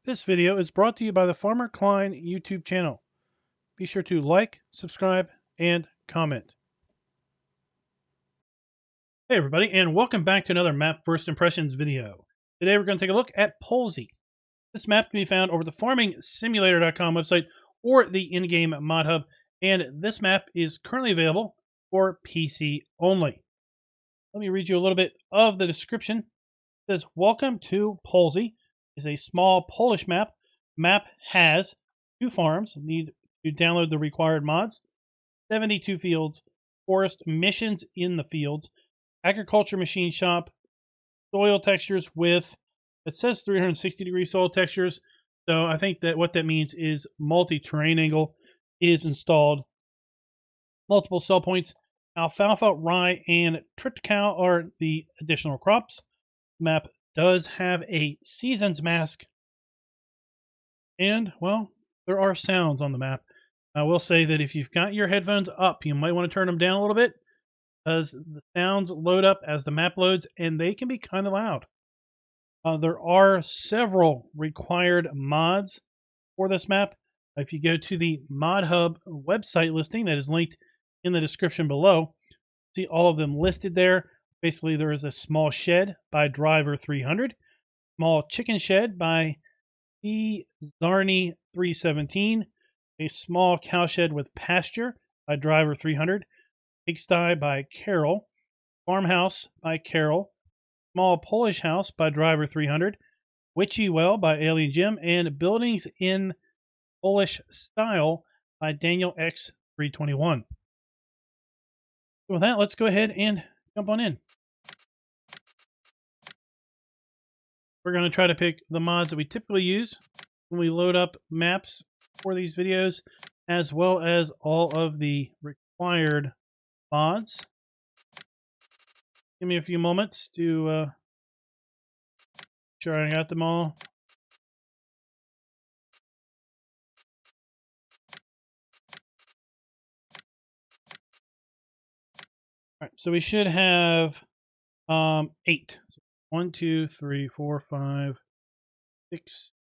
This video is brought to you by the Farmer Klein YouTube channel. Be sure to like, subscribe, and comment. Hey everybody, and welcome back to another Map First Impressions video. Today we're going to take a look at Polesie. This map can be found over the farmingsimulator.com website or the in-game mod hub, and this map is currently available for PC only. Let me read you a little bit of the description. It says, "Welcome to Polesie. Is a small Polish map. Map has 2 farms. Need to download the required mods. 72 fields. Forest missions in the fields. Agriculture machine shop. Soil textures with," it says 360-degree soil textures. So I think that what that means is multi-terrain angle is installed. Multiple sell points. Alfalfa, rye, and triticale are the additional crops. Map does have a seasons mask, and well, there are sounds on the map. I will say that if you've got your headphones up, you might want to turn them down a little bit, as the sounds load up as the map loads, and they can be kind of loud. There are several required mods for this map. If you go to the Mod Hub website listing that is linked in the description below, see all of them listed there. Basically, there is a small shed by Driver 300, small chicken shed by Zarny 317, a small cow shed with pasture by Driver 300, pigsty by Carol, farmhouse by Carol, small Polish house by Driver 300, witchy well by Alien Jim, and buildings in Polish style by Daniel X 321. So with that, let's go ahead and jump on in. We're going to try to pick the mods that we typically use when we load up maps for these videos, as well as all of the required mods. Give me a few moments to sure I got them all. All right, so we should have 8. So 1, 2, 3, 4, 5, 6,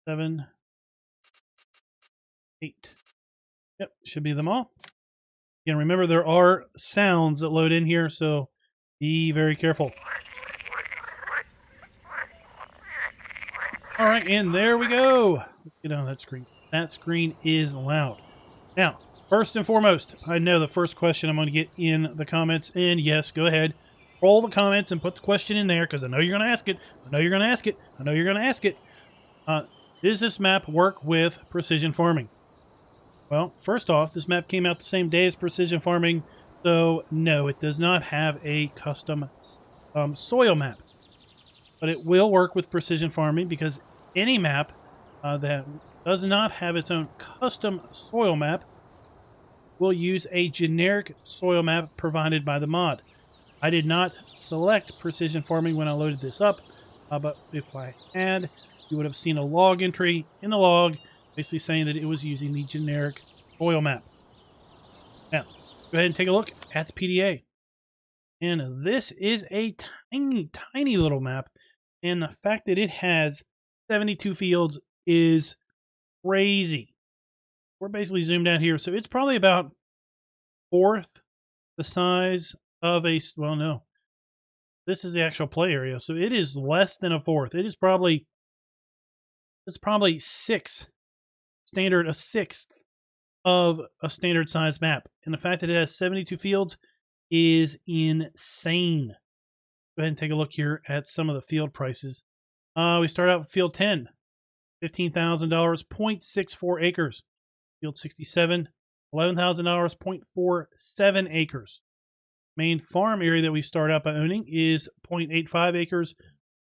7, 8. Yep, should be them all. Again, remember there are sounds that load in here, so be very careful. All right, and there we go. Let's get on that screen. That screen is loud. Now, first and foremost, I know the first question I'm going to get in the comments, and yes, go ahead, roll the comments and put the question in there, because I know you're going to ask it. I know you're going to ask it. I know you're going to ask it. Does this map work with precision farming? Well, first off, this map came out the same day as precision farming, so no, it does not have a custom soil map. But it will work with precision farming, because any map that does not have its own custom soil map will use a generic soil map provided by the mod. I did not select precision farming when I loaded this up, but if I had, you would have seen a log entry in the log basically saying that it was using the generic soil map. Now, go ahead and take a look at the PDA. And this is a tiny, tiny little map. And the fact that it has 72 fields is crazy. We're basically zoomed out here. So it's probably about 1/4 the size of a, well, no. This is the actual play area. So it is less than 1/4. It is probably, it's probably 6th of a standard size map. And the fact that it has 72 fields is insane. Go ahead and take a look here at some of the field prices. We start out with field 10, $15,000, 0.64 acres. Field 67, $11,000, 0.47 acres. Main farm area that we start out by owning is 0.85 acres,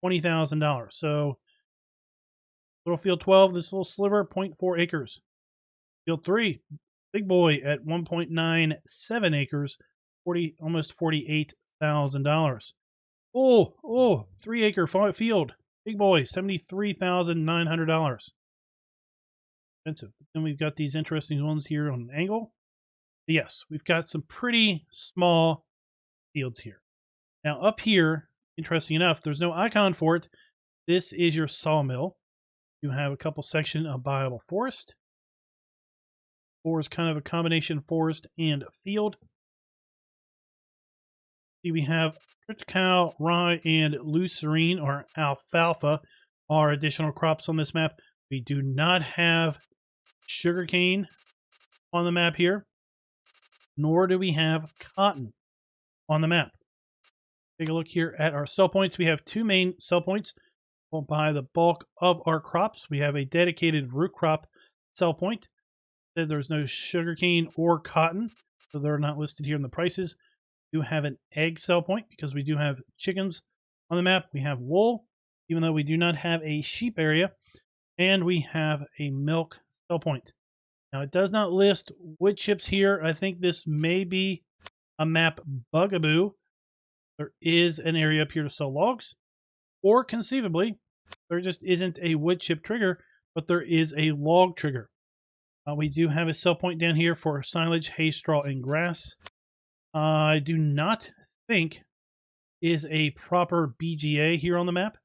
$20,000. So little field 12, this little sliver, 0.4 acres. Field 3, big boy at 1.97 acres, almost $48,000. Oh, 3-acre field, big boy, $73,900. Expensive. Then we've got these interesting ones here on an angle. Yes, we've got some pretty small fields here. Now up here interesting enough, there's no icon for it. This is your sawmill. You have a couple sections of viable forest. Forest kind of a combination forest and field. See, we have triticale, rye, and lucerne or alfalfa are additional crops on this map. We do not have sugarcane on the map here, nor do we have cotton on the map. Take a look here at our sell points. We have two main sell points. We'll buy the bulk of our crops. We have a dedicated root crop sell point. There's no sugarcane or cotton, so they're not listed here in the prices. We do have an egg sell point because we do have chickens on the map. We have wool, even though we do not have a sheep area, and we have a milk sell point. Now, it does not list wood chips here. I think this may be a map bugaboo. There is an area up here to sell logs, or conceivably, there just isn't a wood chip trigger, but there is a log trigger. We do have a sell point down here for silage, hay, straw, and grass. I do not think is a proper BGA here on the map.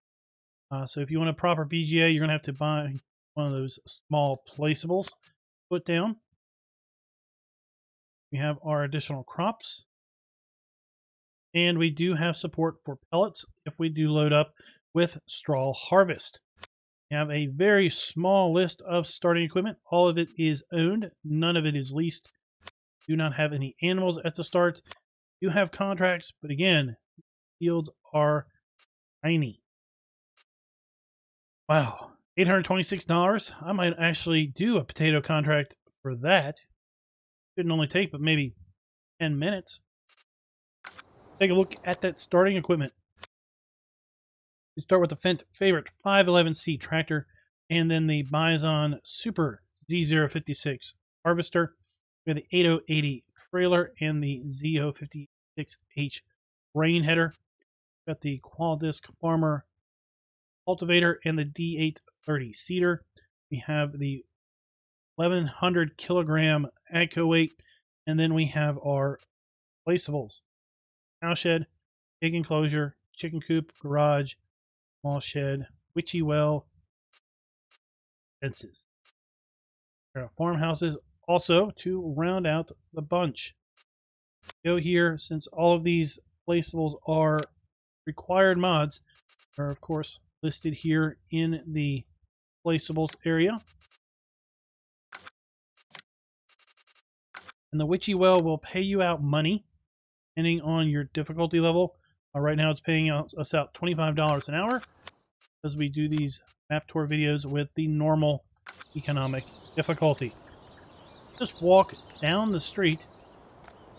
So if you want a proper BGA, you're going to have to buy one of those small placeables put down. We have our additional crops. And we do have support for pellets if we do load up with straw harvest. We have a very small list of starting equipment. All of it is owned. None of it is leased. Do not have any animals at the start. Do have contracts, but again, fields are tiny. Wow, $826. I might actually do a potato contract for that. Couldn't only take but maybe 10 minutes. Take a look at that starting equipment. We start with the Fendt favorite 511C tractor, and then the Bison Super Z056 harvester. We have the 8080 trailer and the Z056H grain header. We've got the Qualdisc Farmer cultivator and the D830 seeder. We have the 1100 kilogram AGCO weight, and then we have our placeables: cowshed, pig enclosure, chicken coop, garage, small shed, witchy well, fences. There are farmhouses also to round out the bunch. Go here, since all of these placeables are required mods, are of course listed here in the placeables area. And the witchy well will pay you out money depending on your difficulty level. Right now it's paying us out $25 an hour as we do these map tour videos with the normal economic difficulty. Just walk down the street.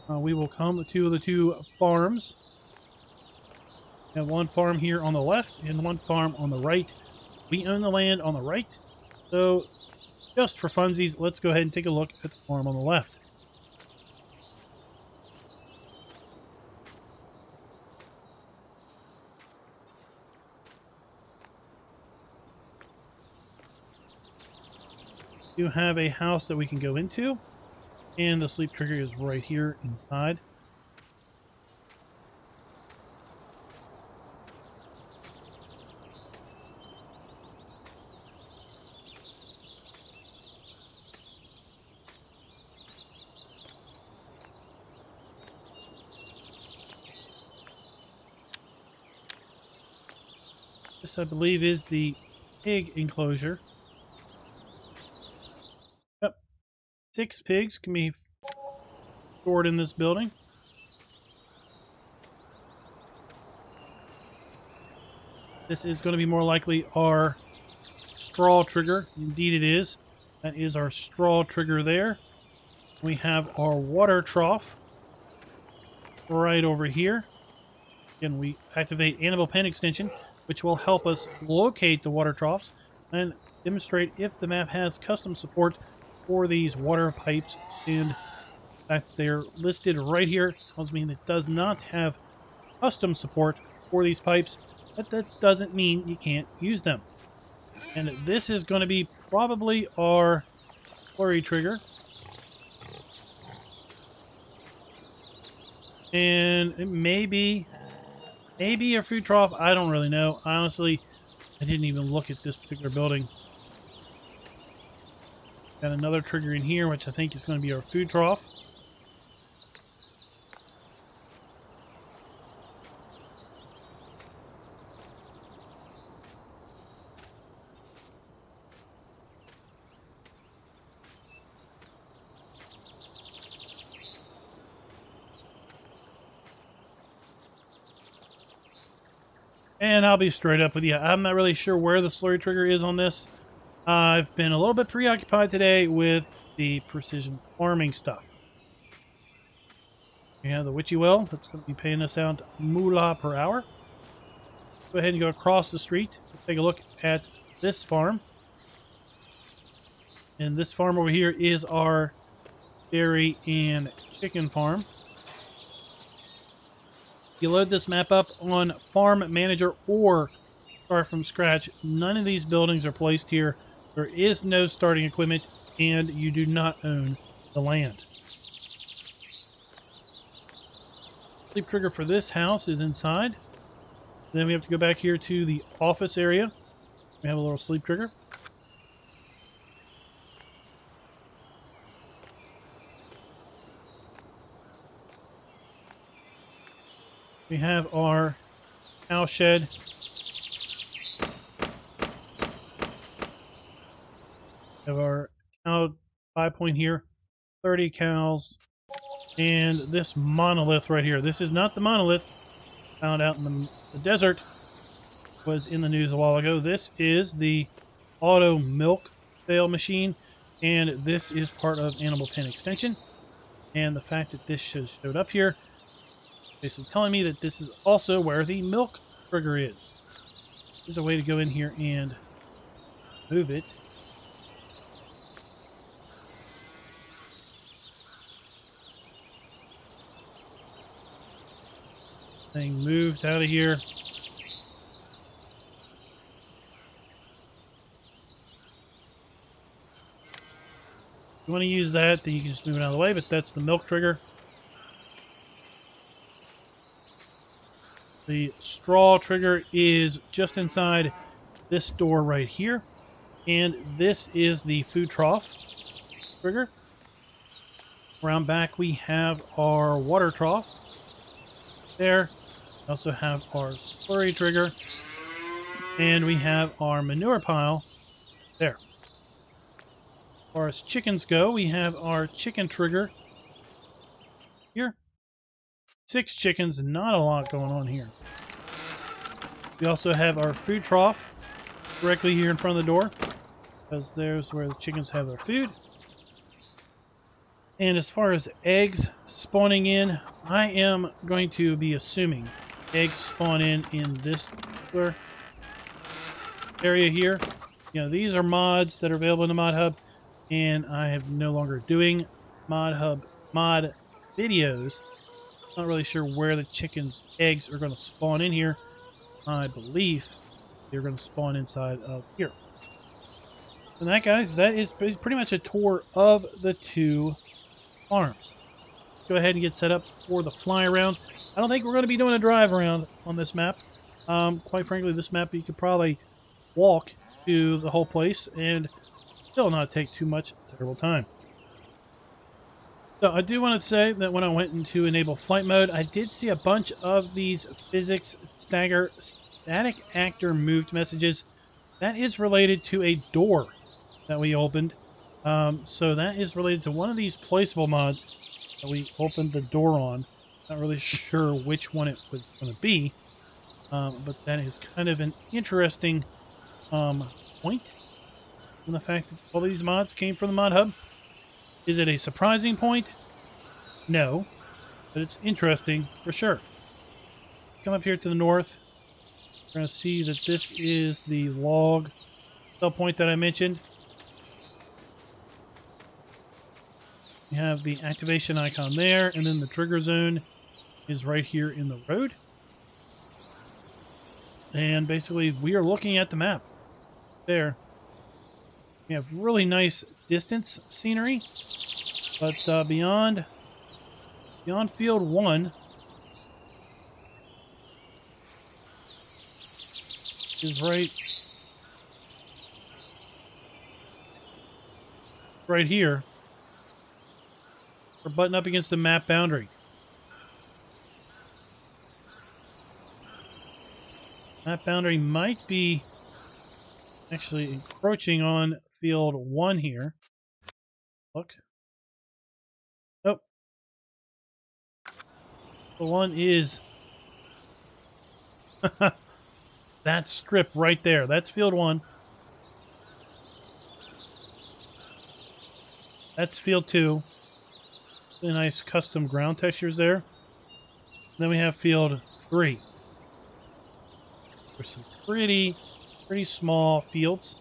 We will come to the two farms. We have one farm here on the left and one farm on the right. We own the land on the right, so just for funsies, let's go ahead and take a look at the farm on the left. We do have a house that we can go into, and the sleep trigger is right here inside. This, I believe, is the pig enclosure. Yep. 6 pigs can be stored in this building. This is going to be more likely our straw trigger. Indeed it is. That is our straw trigger there. We have our water trough right over here. Again, we activate Animal Pen extension, which will help us locate the water troughs and demonstrate if the map has custom support for these water pipes. And the fact that they're listed right here tells me it does not have custom support for these pipes, but that doesn't mean you can't use them. And this is going to be probably our flurry trigger. And it may be maybe a food trough. I don't really know. Honestly, I didn't even look at this particular building. Got another trigger in here, which I think is going to be our food trough. And I'll be straight up with you. I'm not really sure where the slurry trigger is on this. I've been a little bit preoccupied today with the precision farming stuff. We have the witchy well that's going to be paying us out moolah per hour. Go ahead and go across the street. Let's take a look at this farm. And this farm over here is our dairy and chicken farm. You load this map up on Farm Manager or start from scratch. None of these buildings are placed here. There is no starting equipment, and you do not own the land. Sleep trigger for this house is inside. Then we have to go back here to the office area. We have a little sleep trigger. We have our cow shed. We have our cow 5 point here, 30 cows, and this monolith right here. This is not the monolith found out in the desert. Was in the news a while ago. This is the auto milk sale machine, and this is part of Animal Pen Extension. And the fact that this showed up here, basically telling me that this is also where the milk trigger is. There's a way to go in here and move it. Thing moved out of here. If you want to use that, then you can just move it out of the way, but that's the milk trigger. The straw trigger is just inside this door right here. And this is the food trough trigger. Around back we have our water trough. There. We also have our slurry trigger. And we have our manure pile there. As far as chickens go, we have our chicken trigger here. 6 chickens, not a lot going on here. We also have our food trough directly here in front of the door, because there's where the chickens have their food. And as far as eggs spawning in, I am going to be assuming eggs spawn in this particular area here. You know, these are mods that are available in the mod hub, and I am no longer doing mod videos. Not really sure where the chickens' eggs are going to spawn in here. I believe they're going to spawn inside of here. And that, guys, that is pretty much a tour of the 2 farms. Go ahead and get set up for the fly around. I don't think we're going to be doing a drive around on this map. Quite frankly, this map you could probably walk to the whole place and still not take too much terrible time. So I do want to say that when I went into enable flight mode, I did see a bunch of these physics static actor moved messages. That is related to a door that we opened. So that is related to one of these placeable mods that we opened the door on. Not really sure which one it was going to be, but that is kind of an interesting point in the fact that all these mods came from the mod hub. Is it a surprising point? No, but it's interesting for sure. Come up here to the north. We're going to see that this is the log sell point that I mentioned. We have the activation icon there, and then the trigger zone is right here in the road. And basically, we are looking at the map there. We have really nice distance scenery, but beyond field 1, is right here. We're butting up against the map boundary. Map boundary might be actually encroaching on field 1 here. Look. Nope. The one is that strip right there. That's field 1. That's field 2. Really nice custom ground textures there. Then we have field 3. There's some pretty small fields.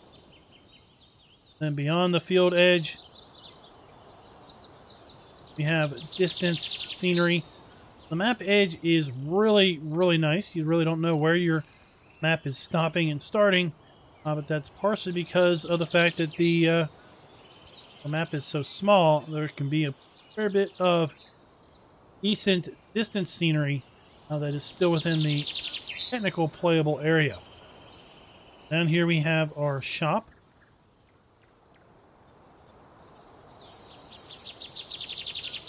Then beyond the field edge, we have distance scenery. The map edge is really nice. You really don't know where your map is stopping and starting, but that's partially because of the fact that the map is so small. There can be a fair bit of decent distance scenery that is still within the technical playable area. Down here we have our shop.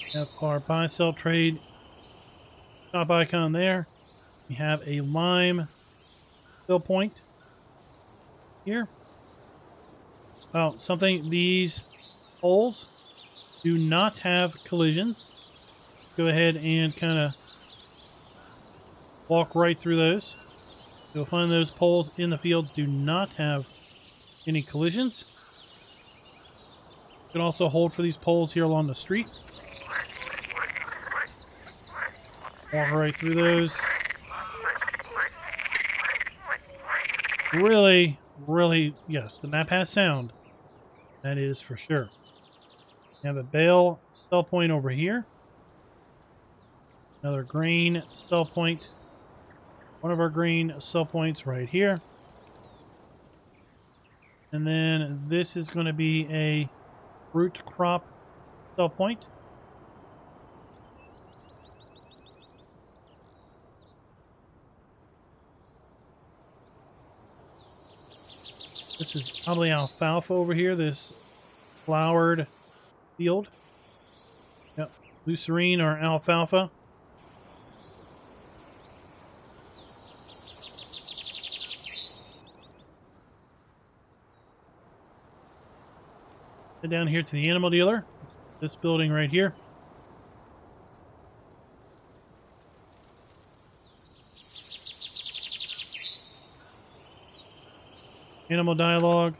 We have our buy, sell, trade shop icon there. We have a lime fill point here. Oh, something, these poles do not have collisions. Go ahead and kind of walk right through those. You'll find those poles in the fields do not have any collisions. You can also hold for these poles here along the street. Walk right through those. Really, yes, the map has sound. That is for sure. We have a bale sell point over here. Another grain sell point. One of our grain sell points right here. And then this is going to be a fruit crop sell point. This is probably alfalfa over here, this flowered field. Yep, lucerne or alfalfa. Head down here to the animal dealer. This building right here. Animal dialogue.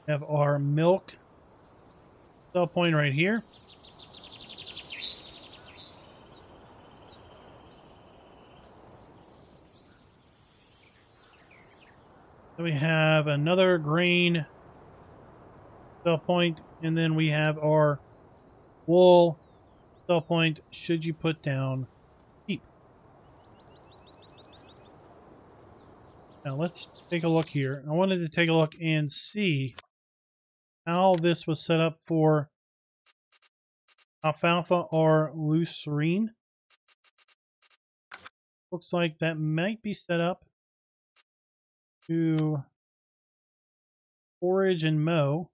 We have our milk sell point right here. Then we have another grain sell point, and then we have our wool sell point should you put down sheep. Now let's take a look here. I wanted to take a look and see how this was set up for alfalfa or lucerne. Looks like that might be set up to forage and mow.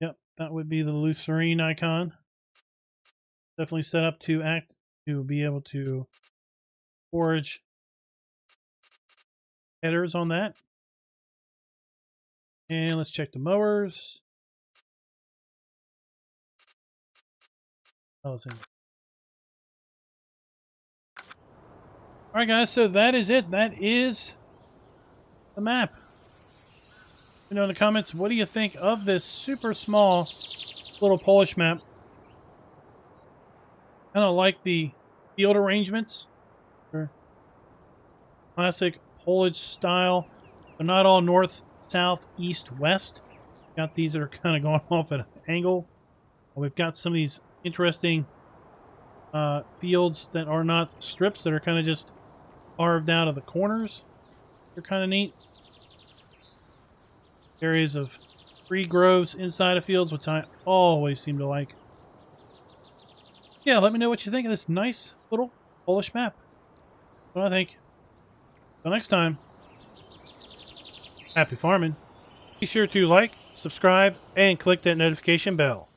Yep, that would be the lucerne icon. Definitely set up to be able to forage headers on that. And let's check the mowers. Alright guys, so that is it. That is the map. Let me know in the comments, what do you think of this super small little Polish map? Kind of like the field arrangements. They're classic Polish style. They're not all north, south, east, west. Got these that are kind of going off at an angle. We've got some of these interesting fields that are not strips, that are kind of just carved out of the corners. They're kind of neat. Areas of tree grows inside of fields, which I always seem to like. Yeah, let me know what you think of this nice little Polish map. What do I think? Until next time, happy farming. Be sure to like, subscribe, and click that notification bell.